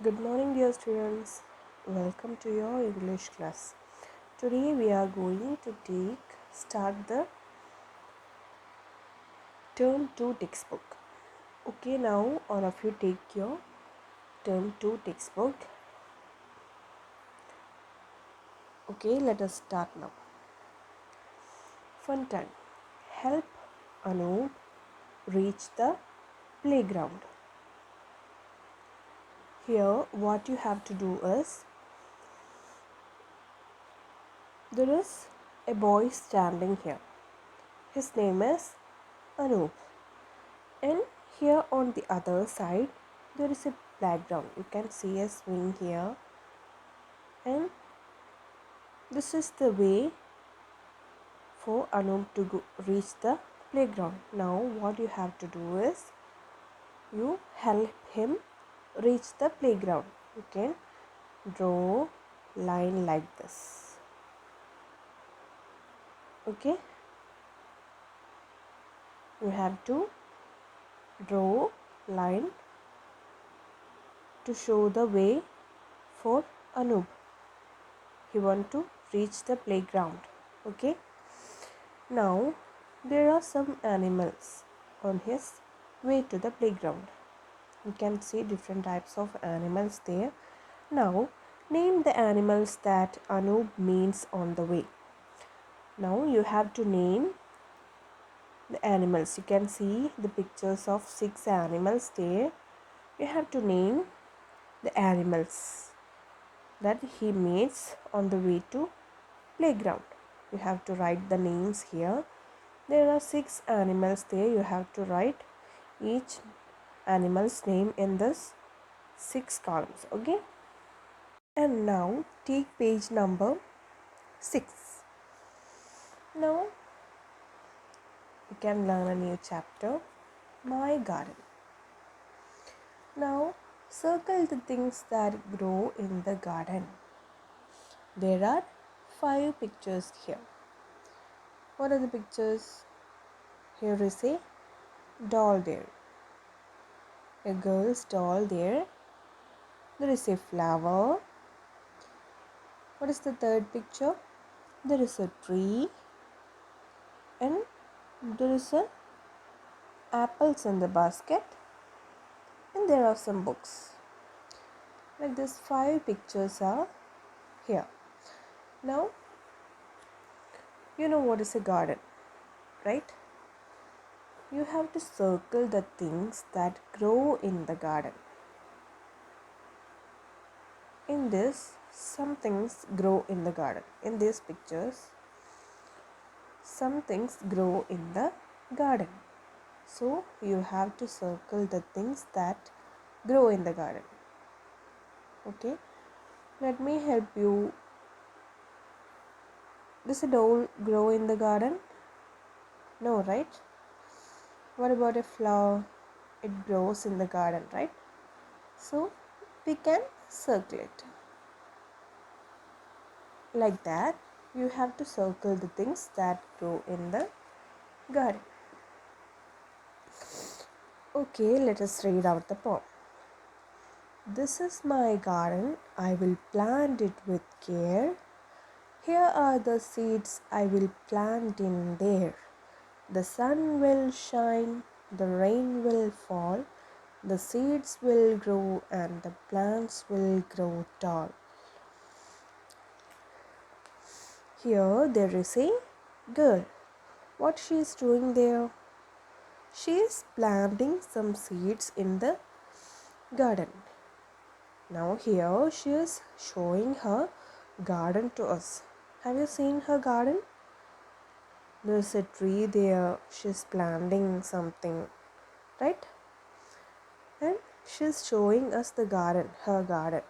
Good morning, dear students. Welcome to your English class. Today we are going to start the term 2 textbook. Okay, now all of you take your term 2 textbook. Okay, let us start now. Fun time. Help Anoop reach the playground. Here, what you have to do is there is a boy standing here. His name is Anoop. And here on the other side there is a playground. You can see a swing here, and this is the way for Anup to reach the playground. Now what you have to do is you help him reach the playground. You can draw line like this. Okay, you have to draw line to show the way for Anup. He want to reach the playground. Okay, now there are some animals on his way to the playground. You can see different types of animals there. Now name the animals that Anup meets on the way. Now you have to name the animals. You can see the pictures of 6 animals there. You have to name the animals that he meets on the way to playground. You have to write the names here. There are 6 animals there. You have to write each animal's name in this 6 columns. Okay, and now take page number 6. Now you can learn a new chapter, My Garden. Now circle the things that grow in the garden. There are 5 pictures here. What are the pictures? Here is a doll there, a girl's doll there. There is a flower. What is the third picture? There is a tree, and there is a apples in the basket, and there are some books. Like this, 5 pictures are here. Now you know what is a garden, right? You have to circle the things that grow in the garden. In this, some things grow in the garden. In these pictures, some things grow in the garden. So you have to circle the things that grow in the garden. Okay, let me help you. Does a doll grow in the garden? No, right? What about a flower? It grows in the garden, right? So we can circle it like that. You have to circle the things that grow in the garden. Okay, let us read out the poem. This is my garden, I will plant it with care. Here are the seeds I will plant in there. The sun will shine, the rain will fall, the seeds will grow and the plants will grow tall. Here there is a girl. What she is doing there? She is planting some seeds in the garden. Now here she is showing her garden to us. Have you seen her garden? There's a tree there. She's planting something, right? And she's showing us the garden, her garden.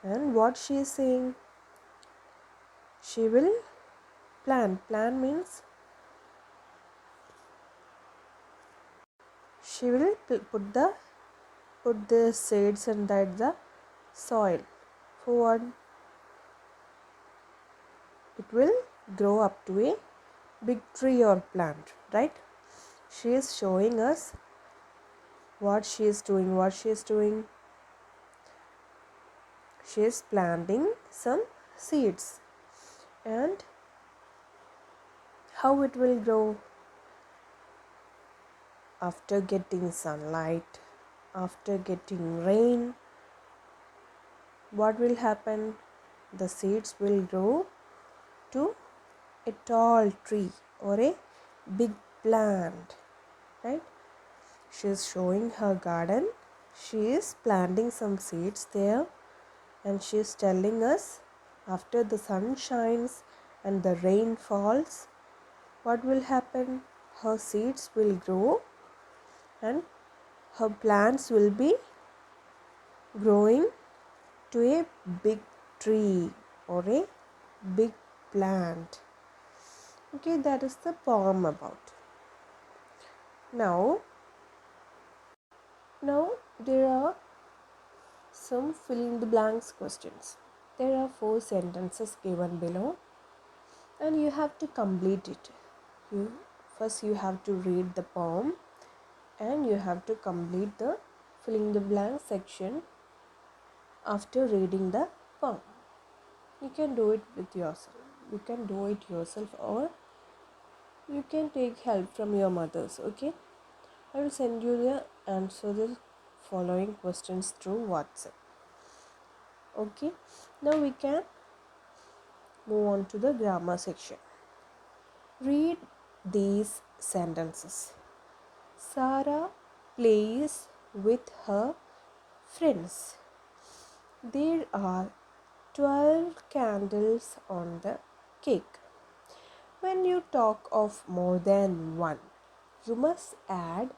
And what she is saying? She will plant. Plant means she will put the seeds inside the soil. For what? It will grow up to a big tree or plant, right? She is showing us what she is doing. she is planting some seeds. And how it will grow? After getting sunlight, after getting rain, what will happen? The seeds will grow to a tall tree or a big plant, right? She is showing her garden. She is planting some seeds there, and she is telling us after the sun shines and the rain falls, what will happen? Her seeds will grow and her plants will be growing to a big tree or a big plant. Okay, that is the poem about. Now there are some fill in the blanks questions. There are 4 sentences given below and you have to complete it. First you have to read the poem and you have to complete the filling the blank section after reading the poem. You can do it with yourself. You can do it yourself or you can take help from your mothers. Okay, I will send you the answer the following questions through WhatsApp. Okay, now we can move on to the grammar section. Read these sentences. Sarah plays with her friends. There are 12 candles on the cake. When you talk of more than one, you must add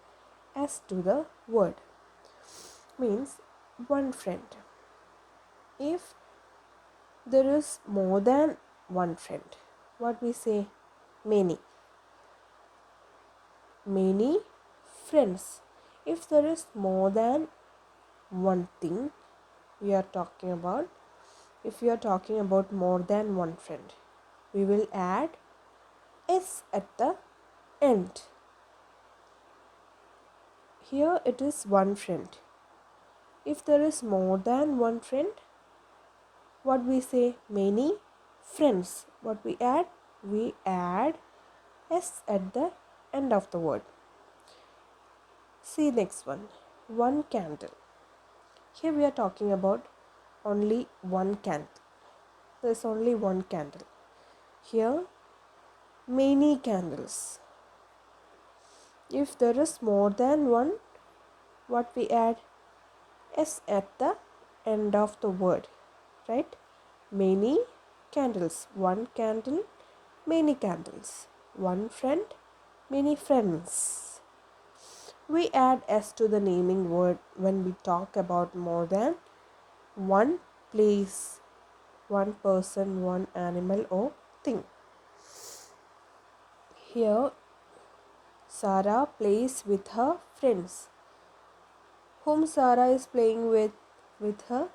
s to the word. Means one friend. If there is more than one friend, what we say? Many. Many friends. If there is more than one thing we are talking about, if we are talking about more than one friend, we will add s at the end. Here it is one friend. If there is more than one friend, what we say? Many friends. What we add? We add s at the end of the word. See next one. One candle. Here we are talking about only one candle. There is only one candle. Here many candles. If there is more than one, what we add? S at the end of the word, right? Many candles. One candle, many candles. One friend, many friends. We add s to the naming word when we talk about more than one place, one person, one animal or thing. Here Sarah plays with her friends. Whom Sarah is playing with her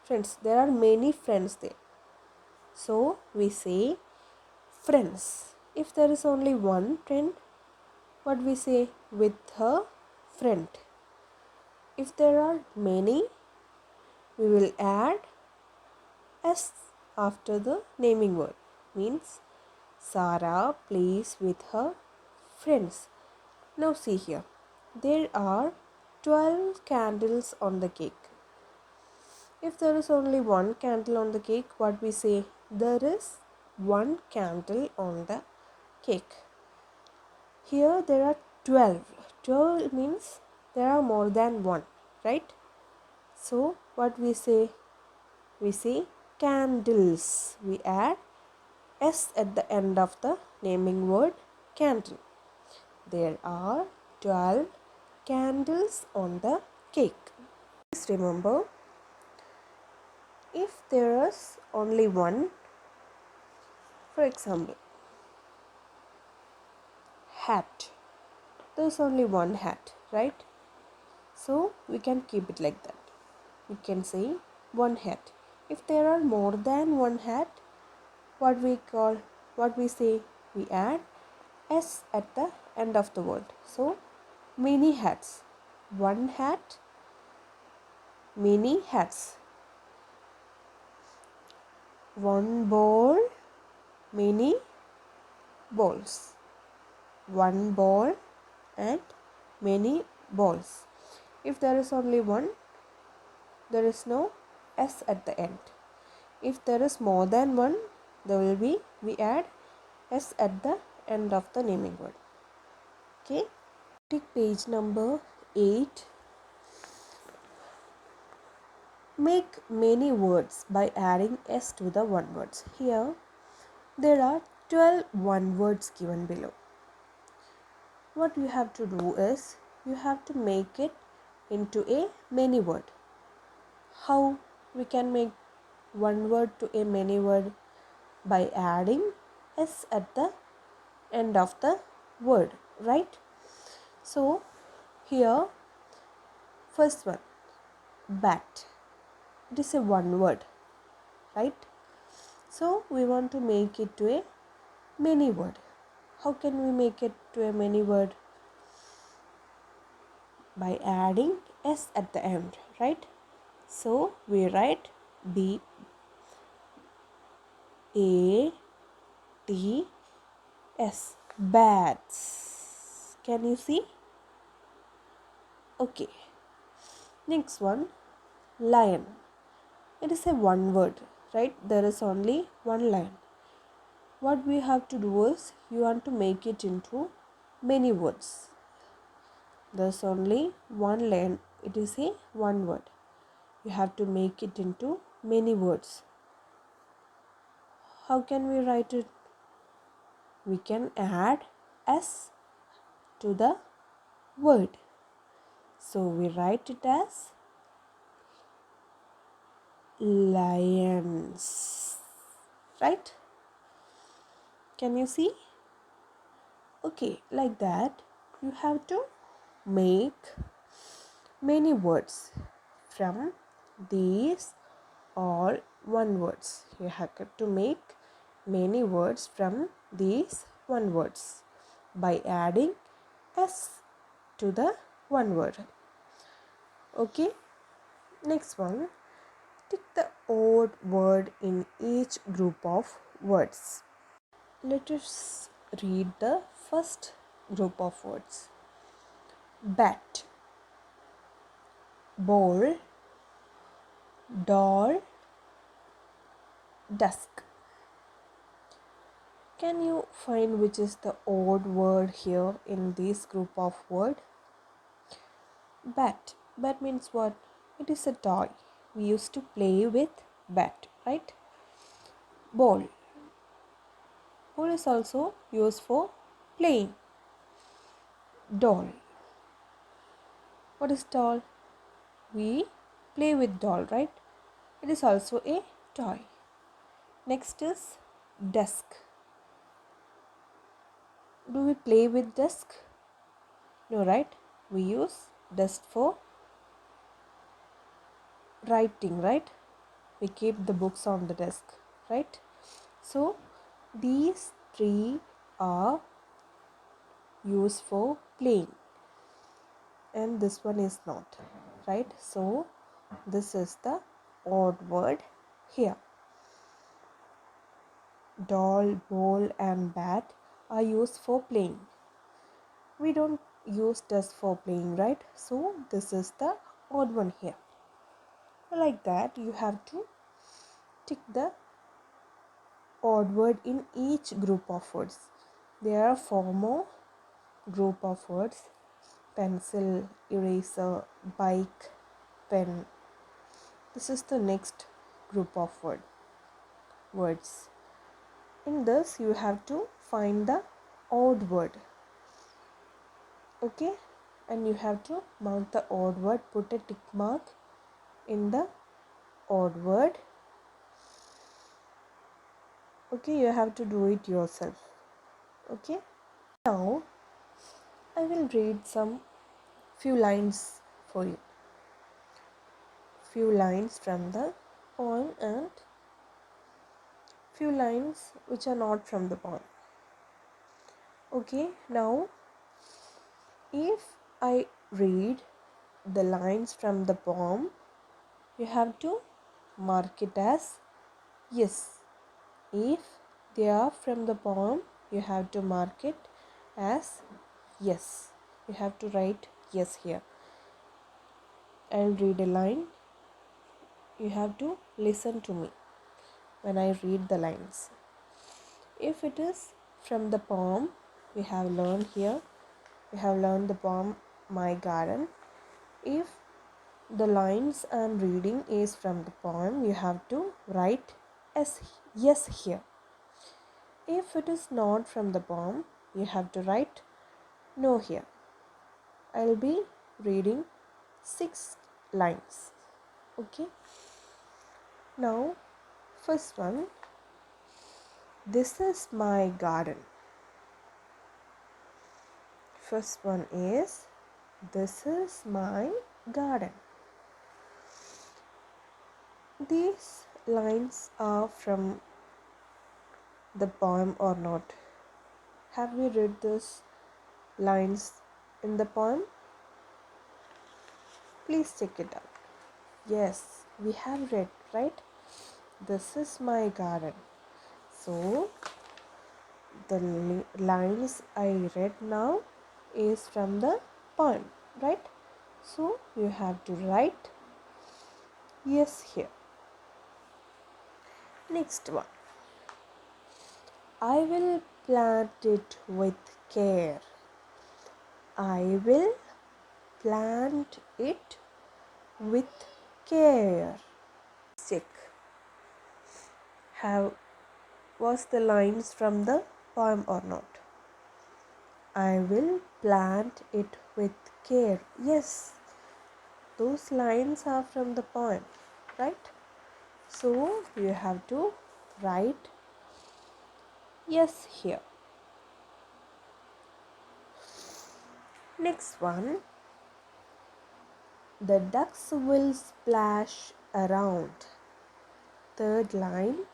friends. There are many friends there. So we say friends. If there is only one friend, what we say? With her friend. If there are many, we will add s after the naming word. Means Sarah plays with her friends. Now see here. There are 12 candles on the cake. If there is only one candle on the cake, what we say? There is one candle on the cake. Here there are 12. 12 means there are more than one, right? So what we say? We say candles. We add s at the end of the naming word candle. There are 12 candles on the cake. Please remember, if there is only one, for example, hat. There is only one hat, right? So we can keep it like that. We can say one hat. If there are more than one hat, what we say? We add s at the end of the word. So many hats. One hat, many hats. One ball, many balls. One ball and many balls. If there is only one, there is no s at the end. If there is more than one, there will be, we add s at the end of the naming word. Okay. Take page number 8. Make many words by adding s to the one words. Here there are 12 one words given below. What you have to do is you have to make it into a many word. How we can make one word to a many word? By adding s at the end of the word, right? So here, first one, bat. It is a one word, right? So we want to make it to a many word. How can we make it to a many word? By adding s at the end, right? So we write b a t s, bats. Can you see? Okay. Next one, lion. It is a one word, right? There is only one lion. What we have to do is you want to make it into many words. There's only one lion. It is a one word. You have to make it into many words. How can we write it? We can add s to the word. So we write it as lions, right? Can you see? Okay, like that you have to make many words from these all one words. You have to make many words from these one words by adding s to the one word. Okay, next one, tick the odd word in each group of words. Let us read the first group of words. Bat, bowl, doll, dusk. Can you find which is the odd word here in this group of word? Bat. Bat means what? It is a toy. We used to play with bat, right? Ball. Ball is also used for playing. Doll. What is doll? We play with doll, right? It is also a toy. Next is desk. Do we play with desk? No, right? We use desk for writing, right? We keep the books on the desk, right? So these three are used for playing and this one is not, right? So this is the odd word here. Doll, ball and bat are used for playing. We don't use desk for playing, right? So this is the odd one here. Like that you have to tick the odd word in each group of words. There are 4 more group of words: pencil, eraser, bike, pen. This is the next group of words. In this you have to find the odd word. Okay, and you have to mark the odd word, put a tick mark in the odd word. Okay, you have to do it yourself. Okay, now I will read some few lines for you. Few lines from the poem and few lines which are not from the poem. Okay, now if I read the lines from the poem, you have to mark it as yes. If they are from the poem, you have to mark it as yes. You have to write yes here. I'll read a line. You have to listen to me when I read the lines. If it is from the poem, we have learned here. We have learned the poem My Garden. If the lines I am reading is from the poem, you have to write as yes here. If it is not from the poem, you have to write no here. I'll be reading 6 lines. Okay. Now, first one. This is my garden. First one is this is my garden. These lines are from the poem or not? Have we read these lines in the poem? Please check it out. Yes, we have read, right? This is my garden. So, the lines I read now is from the poem, right? So, you have to write yes here. Next one. I will plant it with care. I will plant it with care. Check. Have was the lines from the poem or not? I will plant it with care. Yes, those lines are from the poem, right? So you have to write yes here. Next one. The ducks will splash around. Third line.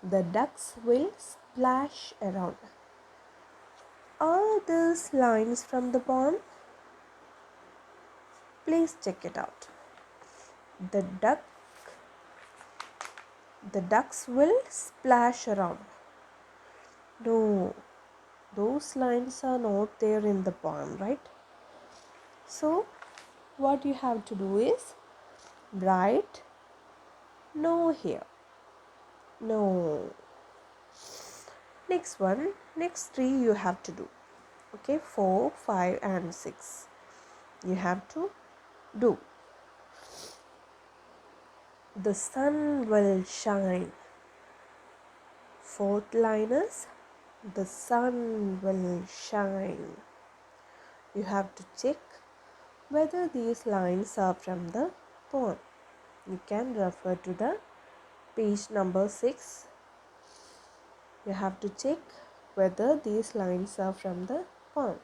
The ducks will splash around. Are these lines from the poem? Please check it out. The ducks will splash around. No, those lines are not there in the poem, right? So, what you have to do is write no here. No. Next one, next 3 you have to do. Okay, 4, 5 and 6. You have to do. The sun will shine. Fourth line is the sun will shine. You have to check whether these lines are from the poem. You can refer to the page number 6. You have to check whether these lines are from the poem.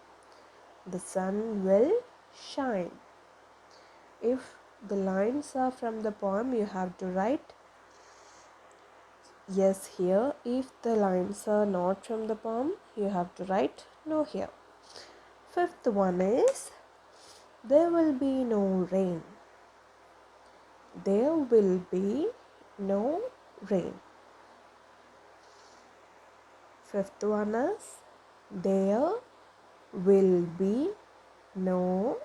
The sun will shine. If the lines are from the poem, you have to write yes here. If the lines are not from the poem, you have to write no here. Fifth one is there will be no rain. There will be no rain. Fifth one is there will be no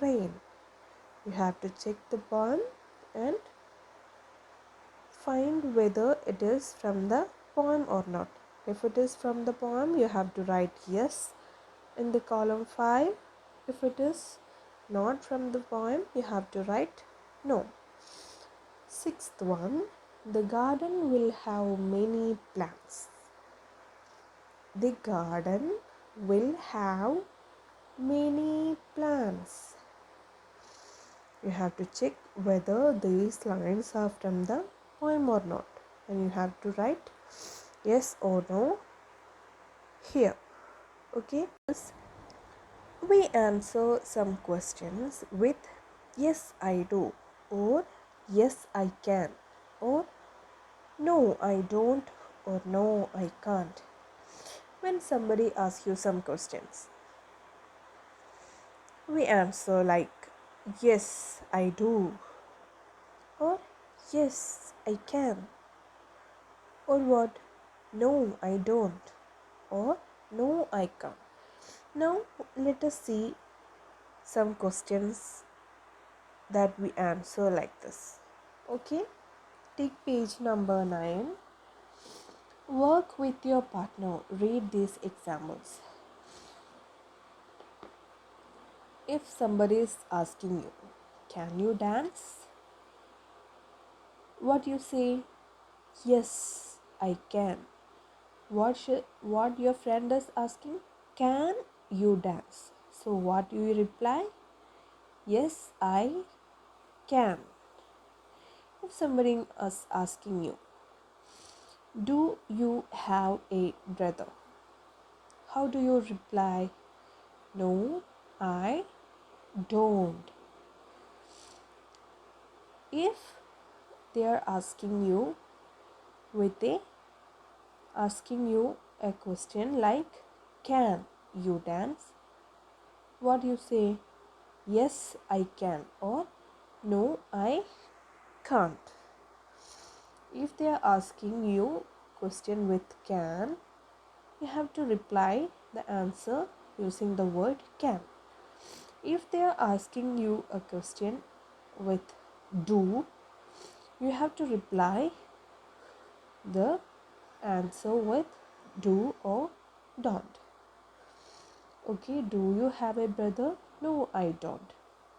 rain. You have to check the poem and find whether it is from the poem or not. If it is from the poem, you have to write yes in the column 5. If it is not from the poem, you have to write no. Sixth one, the garden will have many plants. The garden will have many plants. You have to check whether these lines are from the poem or not, and you have to write yes or no here. Okay, we answer some questions with yes I do, or yes I can, or no I don't, or no I can't. When somebody asks you some questions, we answer like yes I do, or yes I can, or what, no, I don't, or no, I can't. Now let us see some questions that we answer like this. Okay, take page number 9. Work with your partner. Read these examples. If somebody is asking you, can you dance? What you say? Yes, I can. What your friend is asking? Can you dance? So what you reply? Yes, I can. If somebody is asking you, do you have a brother? How do you reply? No, I don't. If they are asking you a question like, can you dance? What you say? Yes, I can, or no, I can't. If they are asking you question with can, you have to reply the answer using the word can. If they are asking you a question with do, you have to reply the answer with do or don't. Okay, do you have a brother? No, I don't.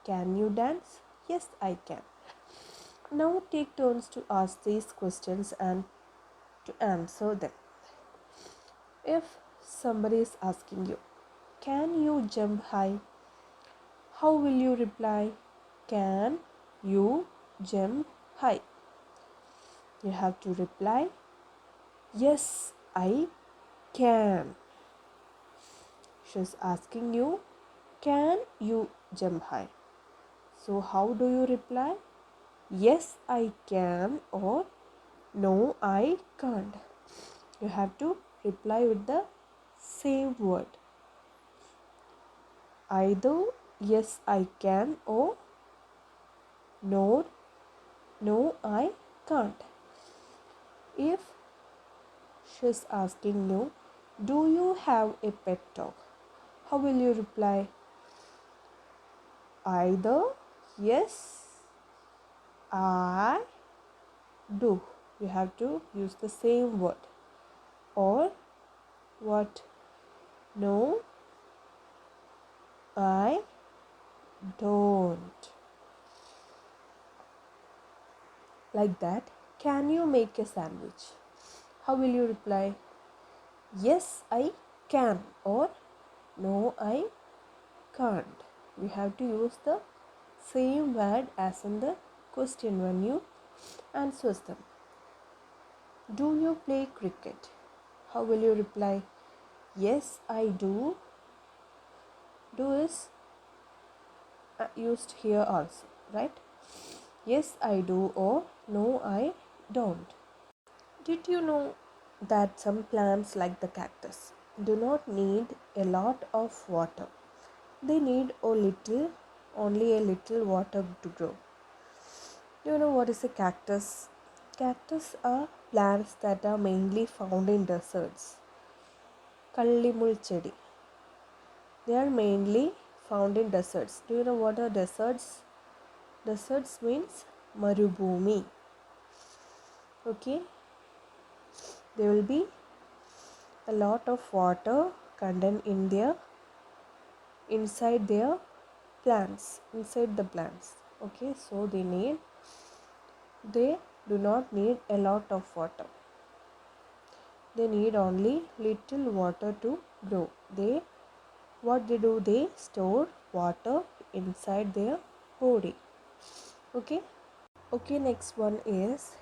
Can you dance? Yes, I can. Now take turns to ask these questions and to answer them. If somebody is asking you, can you jump high? How will you reply? Can you jump high? You have to reply, yes, I can. She's asking you, can you jump high? So how do you reply? Yes, I can, or no, I can't. You have to reply with the same word. Either yes, I can, or no, no, I can't. If she's asking you, do you have a pet dog? How will you reply? Either yes, I do. You have to use the same word. Or what? No, I don't. Like that. Can you make a sandwich? How will you reply? Yes, I can, or no, I can't. We have to use the same word as in the question when you answer them. Do you play cricket? How will you reply? Yes, I do. Do is used here also, right? Yes, I do, or no, I don't. Did you know that some plants like the cactus do not need a lot of water? They need only a little water to grow. Do you know what is a cactus? Cactus are plants that are mainly found in deserts. Kallimul chedi. They are mainly found in deserts. Do you know what are deserts? Deserts means marubhumi. Okay. There will be a lot of water contained in inside the plants. Okay, so they do not need a lot of water. They need only little water to grow. What they do, they store water inside their body. Okay. Okay, next one is,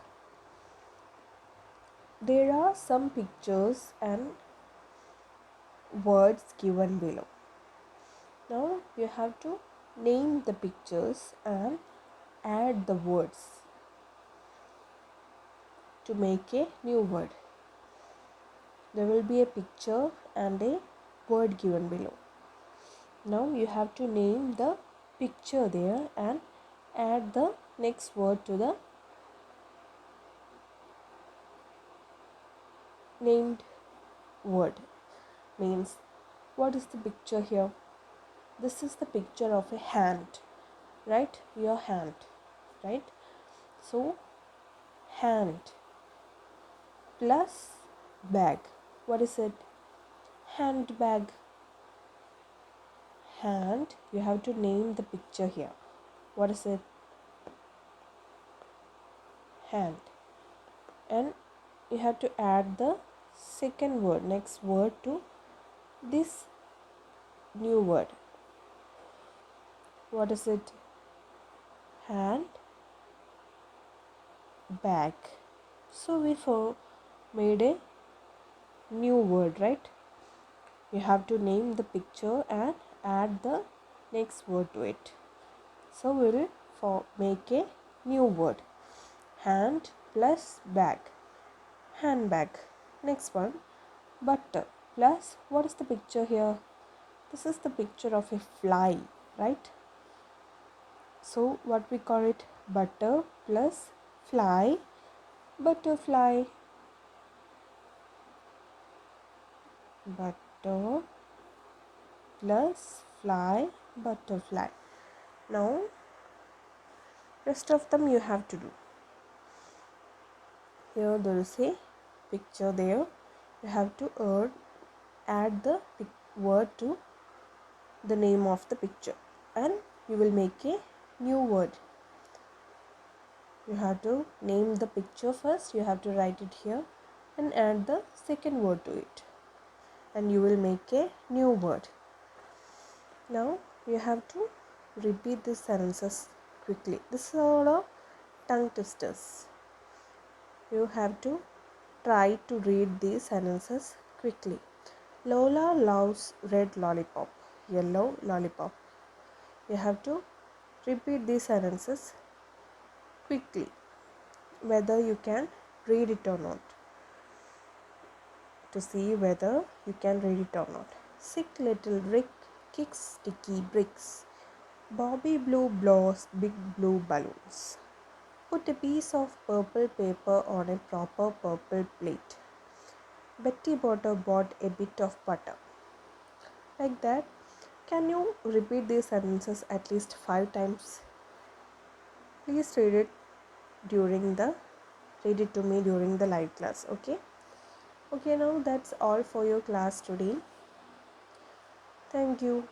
there are some pictures and words given below. Now you have to name the pictures and add the words to make a new word. There will be a picture and a word given below. Now you have to name the picture there and add the next word to the named word. Means, what is the picture here? This is the picture of a hand, right? Your hand, right? So hand plus bag. What is it? Handbag. Hand, you have to name the picture here. What is it? Hand. And you have to add the second word, next word to this new word. What is it? Hand bag. So we made a new word, right? You have to name the picture and add the next word to it. So we will make a new word. Hand plus bag. Handbag. Next one, butter plus, what is the picture here? This is the picture of a fly, right? So what we call it? Butter plus fly, butterfly. Butter plus fly, butterfly. Now rest of them you have to do. Here there is a picture there. You have to add the word to the name of the picture and you will make a new word. You have to name the picture first. You have to write it here and add the second word to it and you will make a new word. Now you have to repeat these sentences quickly. This is all a tongue twisters. You have to try to read these sentences quickly. Lola loves red lollipop, yellow lollipop. You have to repeat these sentences quickly, whether you can read it or not, to see whether you can read it or not. Sick little Rick kicks sticky bricks. Bobby Blue blows big blue balloons. Put a piece of purple paper on a proper purple plate. Betty Botter bought a bit of butter. Like that. Can you repeat these sentences at least 5 times? Please read it to me during the live class, okay? Okay, now that's all for your class today. Thank you.